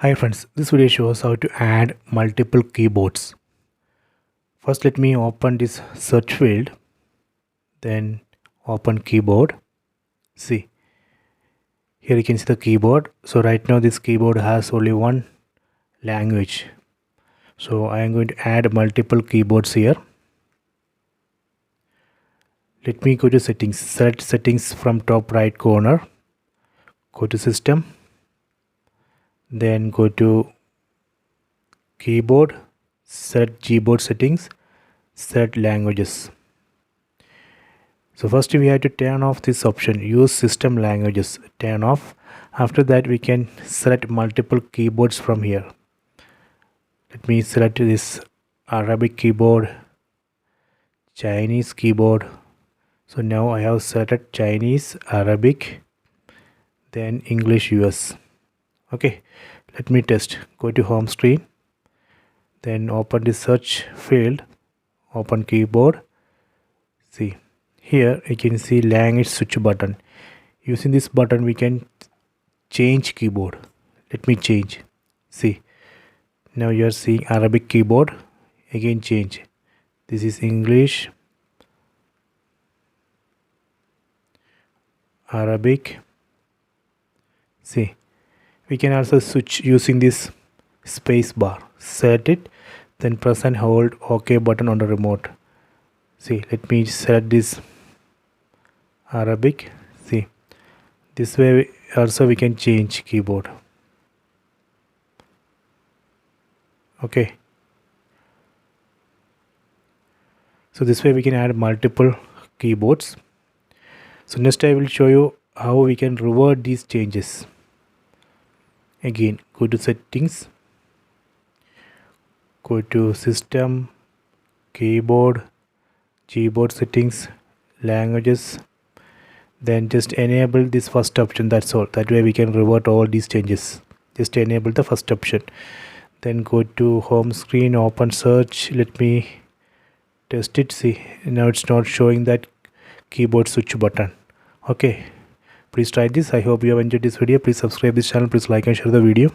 Hi friends, this video shows how to add multiple keyboards. First let me open this search field, then open keyboard. See, here you can see the keyboard. So right now this keyboard has only one language. So I am going to add multiple keyboards here. Let me go to settings, select settings from top right corner, go to system, then go to keyboard, set Gboard settings, set languages. So first we have to turn off this option, use system languages, turn off. After that we can select multiple keyboards from here. Let me select this Arabic keyboard, Chinese keyboard. So now I have selected Chinese, Arabic, then English US. Okay, let me test. Go to home screen, then open the search field, open keyboard. See, here you can see language switch button. Using this button we can change keyboard. Let me change. See, now you are seeing Arabic keyboard. Again change. This is English, Arabic. See, we can also switch using this space bar. Set it, then press and hold OK button on the remote. See, let me select this Arabic. See, this way also we can change keyboard. Okay, so this way we can add multiple keyboards. So next I will show you how we can revert these changes. Again, go to settings, go to system, keyboard, Gboard settings, languages, then just enable this first option. That's all. That way we can revert all these changes. Just enable the first option, then go to home screen, open search. Let me test it. See, now it's not showing that keyboard switch button. Okay, please try this. I hope you have enjoyed this video. Please subscribe this channel, please like and share the video.